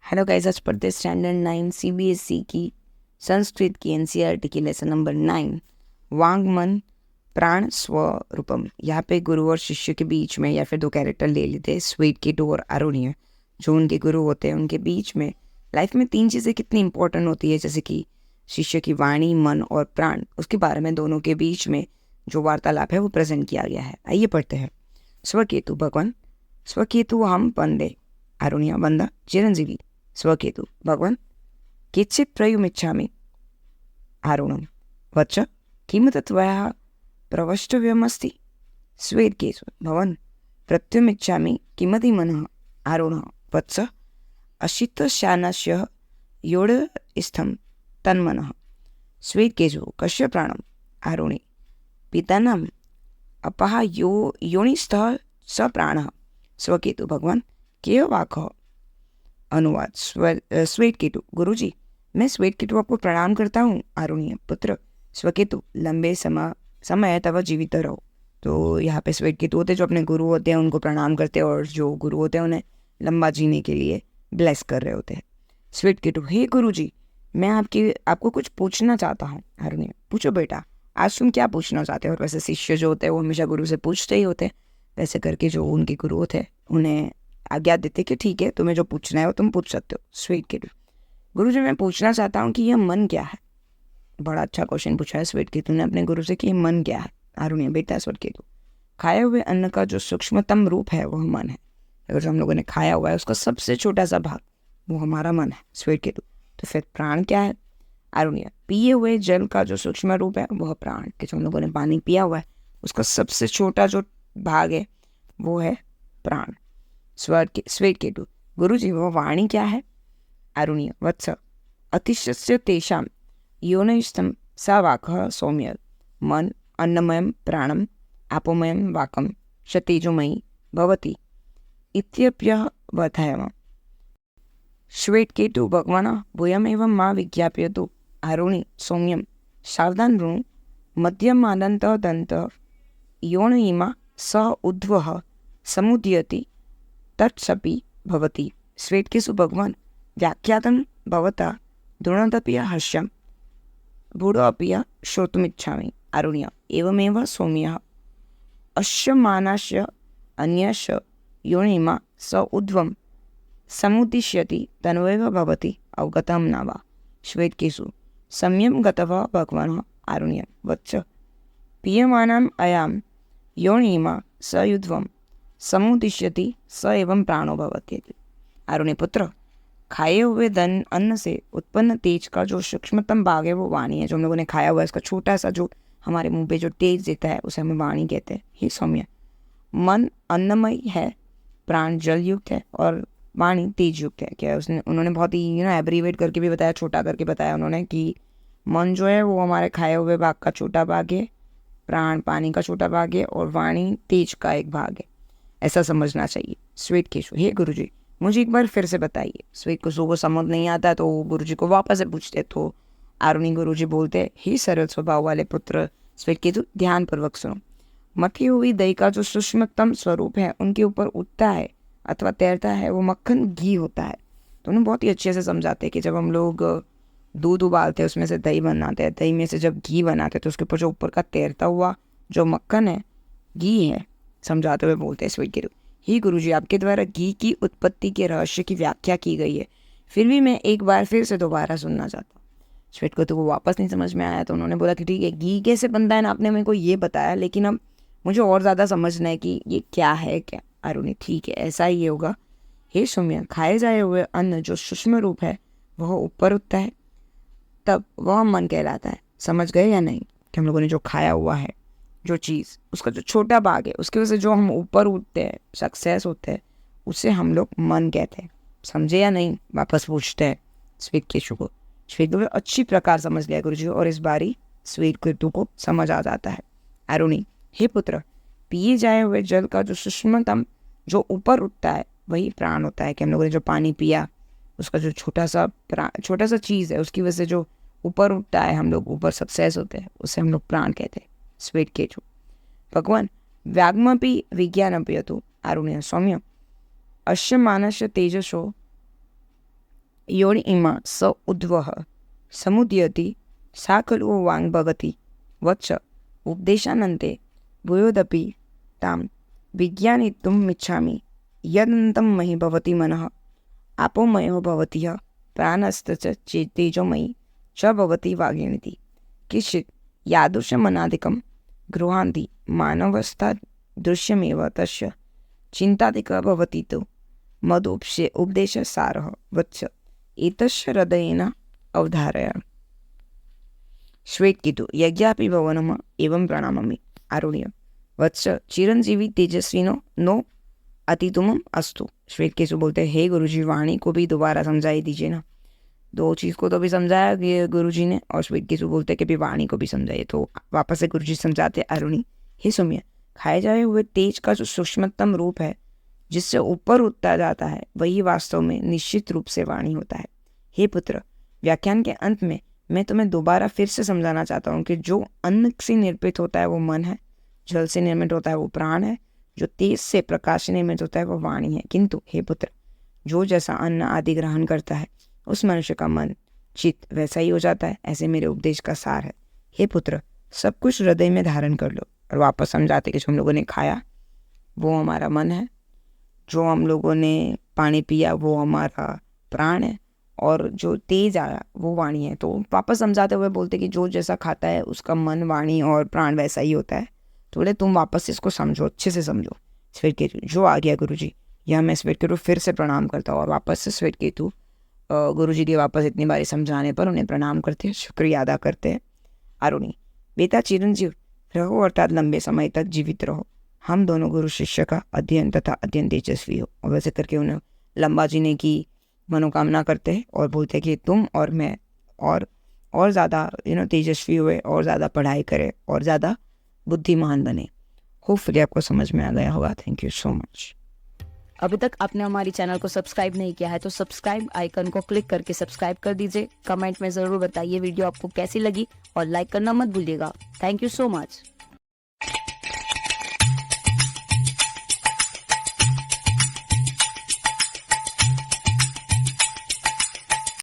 Hello guys, आज पढ़ते standard 9 CBSE की संस्कृत की एनसीईआरटी की लेसन नंबर 9 वांग मन प्राण स्वरूपम। यहाँ पे गुरु और शिष्य के बीच में या फिर दो कैरेक्टर ले लेते हैं, स्वेट केतु और अरुणिय, जो उनके गुरु होते हैं। उनके बीच में लाइफ में तीन चीज़ें कितनी इंपॉर्टेंट होती है, जैसे कि शिष्य की वाणी, मन और प्राण। उसके बारे में दोनों के बीच में जो वार्तालाप है वो प्रेजेंट किया गया है। आइए पढ़ते हैं। स्वकेतु भगवान, स्वकेतु हम पंदे अरुणिया बंदा चिरंजीवी। स्वकेतु भगवान किंचित् प्रयुमिच्छामि आरुणं वच्च किं त्वया प्रवष्टव्यमस्ति। स्वेदकेतु भवान् प्रत्युमिच्छामि किमति मनः आरुणः वत्स अशितशानस्य योडस्थं तन्मनः। स्वेदकेतु कस्य प्राणम् आरुणि पितानाम् अपः योनिस्थः स प्राणः। स्वकेतु भगवान केय वाक्ः। अनुवाद स्वेट केतु गुरुजी, मैं स्वेट केतु आपको प्रणाम करता हूँ। आरुणिय पुत्र स्वकेतु लंबे समय तब जीवित रहो। तो यहाँ पे स्वेट केतु होते जो अपने गुरु होते हैं उनको प्रणाम करते हैं, और जो गुरु होते हैं उन्हें लंबा जीने के लिए ब्लेस कर रहे होते हैं। स्वेट केतु हे गुरुजी, मैं आपको कुछ पूछना चाहता हूँ। आरुणिय पूछो बेटा, आज तुम क्या पूछना चाहते हो। और वैसे शिष्य जो होते हैं वो हमेशा गुरु से पूछते ही होते हैं। वैसे करके जो उनके गुरु होते हैं उन्हें आज्ञा देते कि ठीक है, तुम्हें जो पूछना है वो तुम पूछ सकते हो। स्वेट केतु गुरु जी, मैं पूछना चाहता हूँ कि यह मन क्या है। बड़ा अच्छा क्वेश्चन पूछा है स्वेट केतु ने अपने गुरु से कि मन क्या है। आरुणिय बेटा स्वेट केतु, खाए हुए अन्न का जो सूक्ष्मतम रूप है वह मन है। अगर जो हम लोगों ने खाया हुआ है उसका सबसे छोटा सा भाग वो हमारा मन है। स्वेट केतु तो फिर प्राण क्या है। आरुणिय पिए हुए जल का जो सूक्ष्म रूप है वह प्राण, कि जो हम लोगों ने पानी पिया हुआ है उसका सबसे छोटा जो भाग है वो है प्राण। स्वेट केतु गुरुजी, वह वाणी क्या है। आरुणिय वत्स अतिशस्य तेषां योनिस्थं सा वाक्ः सौम्य। मन अन्नमयं प्राणम आपोमयं वाकं च तेजोमयी भवति इत्यप्यवधायम। श्वेत केतु भगवान भूयमेव मा विज्ञापयतु। आरुणि सौम्यं शारदान् ऋणु मध्यमादन्त दन्त योनिमा स उद्वः समुदयति तत्सपि भवति। स्वेट केतु भगवान व्याख्यातं भवता दृढतपि हर्षं भूढोऽपि श्रोतुमिच्छामि। आरुण्य एवमेव सौम्यः अश्यमानस्य अन्यस्य योनिमा स ऊर्ध्वं समुद्दिश्यति तन्वैव भवति अवगतं न वा। श्वेत केतु सम्यं गतः भगवान्। आरुण्य वत्स पीयमानाम् अयां योनिमा स ऊर्ध्वं समुद्दिश्यति स एवं प्राणो भवति। आरुणि पुत्र, खाए हुए अन्न से उत्पन्न तेज का जो सूक्ष्मतम भाग है वो वाणी है। जो हम लोगों ने खाया हुआ है इसका छोटा सा जो हमारे मुंह पे जो तेज देता है उसे हमें वाणी कहते हैं। ही सौम्य मन अन्नमय है, प्राण जल युक्त है और वाणी तेज युक्त है। क्या उन्होंने बहुत ही एब्रीवेट करके भी बताया, छोटा करके बताया उन्होंने कि मन जो है वो हमारे खाए हुए भाग का छोटा भाग है, प्राण पानी का छोटा भाग है और वाणी तेज का एक भाग है। ऐसा समझना चाहिए। स्वेट केशु हे गुरुजी, मुझे एक बार फिर से बताइए। स्वेट केशु को समझ नहीं आता तो गुरुजी को वापस से पूछते। तो आरुणि गुरुजी बोलते, ही सरल स्वभाव वाले पुत्र स्वेट केतु, ध्यान पूर्वक सुनो। मथी हुई दही का जो सूक्ष्मतम स्वरूप है उनके ऊपर उठता है अथवा तैरता है वो मक्खन घी होता है। तो उन्हें बहुत ही अच्छे से समझाते हैं कि जब हम लोग दूध उबालते हैं उसमें से दही बनाते हैं, दही में से जब घी बनाते हैं तो उसके ऊपर जो ऊपर का तैरता हुआ जो मक्खन है घी है। समझाते हुए बोलते हैं स्वेट केतु, ही गुरुजी, आपके द्वारा घी की उत्पत्ति के रहस्य की व्याख्या की गई है, फिर भी मैं एक बार फिर से दोबारा सुनना चाहता हूँ। स्वेट केतु को वापस नहीं समझ में आया तो उन्होंने बोला कि ठीक है, घी कैसे बनता है ना, आपने मेरे को ये बताया, लेकिन अब मुझे और ज़्यादा समझना है कि ये क्या है। क्या। अरुणि ठीक है, ऐसा ही ये होगा। हे सौम्य, खाए जाए हुए अन्न जो सूक्ष्म रूप है वह ऊपर उठता है, तब वह मन कहलाता है। समझ गए या नहीं कि हम लोगों ने जो खाया हुआ है जो चीज़ उसका जो छोटा भाग है उसकी वजह से जो हम ऊपर उठते हैं, सक्सेस होते हैं, उसे हम लोग मन कहते हैं। समझे या नहीं, वापस पूछते हैं स्वेट केतु को। स्वेट केतु अच्छी प्रकार समझ लिया गुरुजी और इस बारी स्वेट केतु को समझ आ जाता है। आरुणि हे पुत्र, पिए जाए हुए जल का जो सूक्ष्मतम जो ऊपर उठता है वही प्राण होता है। कि हम लोगों ने जो पानी पिया उसका जो छोटा सा चीज़ है उसकी वजह से जो ऊपर उठता है, हम लोग ऊपर सक्सेस होते हैं, उसे हम लोग प्राण कहते हैं। स्वेट केतु भगवान व्याग्मपि विज्ञानपि तु। आरुण्य सौम्य अश्य मानस्य तेजसो योनि इमा स उद्वः समुदयति सा खलु वाङ्भवति वत्स उपदेशानन्ते भूयोदपि तां विज्ञानितुमिच्छामि यदन्तं मयि भवति मनः आपोमयो भवति ह्यः प्राणस्तच तेजोमयी च भवति वागिनीति। किञ्चित् यादृशमनादिकं गृहान्ति मानवस्था दृश्यमेव तस्य चिन्तादिकः भवति तु उपदेशसारः वत्स एतस्य हृदयेन अवधारय। श्वेतकेतु यज्ञापि भवनम् एवं प्रणमामि। आरुण्य वत्स चिरंजीवी तेजस्विनो नो अतितुमम अस्तु। श्वेतकेतु बोलते हैं हे गुरुजी वाणी को भी दोबारा समझाई दीजिए ना। दो चीज़ को तो भी समझाया कि गुरुजी ने, और श्वेतकेतु बोलते हैं कि भी वाणी को भी समझाइए। तो वापस से गुरुजी समझाते अरुणी हे सौम्य खाए जाए हुए तेज का जो सूक्ष्मतम रूप है जिससे ऊपर उठता जाता है वही वास्तव में निश्चित रूप से वाणी होता है। हे पुत्र व्याख्यान के अंत में मैं तुम्हें दोबारा फिर से समझाना चाहता हूँ कि जो अन्न से निर्मित होता है वो मन है, जल से निर्मित होता है वो प्राण है, जो तेज से प्रकाश से निर्मित होता है वो वाणी है। किंतु हे पुत्र जो जैसा अन्न आदि ग्रहण करता है उस मनुष्य का मन चित्त वैसा ही हो जाता है, ऐसे मेरे उपदेश का सार है। हे पुत्र सब कुछ हृदय में धारण कर लो। और वापस समझाते कि जो हम लोगों ने खाया वो हमारा मन है, जो हम लोगों ने पानी पिया वो हमारा प्राण है, और जो तेज आया वो वाणी है। तो वापस समझाते हुए बोलते कि जो जैसा खाता है उसका मन वाणी और प्राण वैसा ही होता है। थोड़े तुम वापस इसको समझो, अच्छे से समझो। श्वेतकेतु जो आ गया गुरुजी, यह मैं श्वेतकेतु फिर से प्रणाम करता हूँ। और वापस से श्वेतकेतु गुरुजी के वापस इतनी बारी समझाने पर उन्हें प्रणाम करते हैं, शुक्रिया अदा करते हैं। आरुणी बेटा चिरंजीव रहो अर्थात लंबे समय तक जीवित रहो। हम दोनों गुरु शिष्य का अध्ययन तथा अध्ययन तेजस्वी हो। और वैसे करके उन्हें लंबा जीने की मनोकामना करते हैं और बोलते हैं कि तुम और मैं और ज़्यादा तेजस्वी हुए, और ज़्यादा पढ़ाई करें, और ज़्यादा बुद्धिमान बने। होपफुली आपको समझ में आ गया होगा। Thank you so much. अभी तक आपने हमारी चैनल को सब्सक्राइब नहीं किया है तो सब्सक्राइब आइकन को क्लिक करके सब्सक्राइब कर दीजिए। कमेंट में ज़रूर बताइए वीडियो आपको कैसी लगी और लाइक करना मत भूलिएगा। Thank you so much.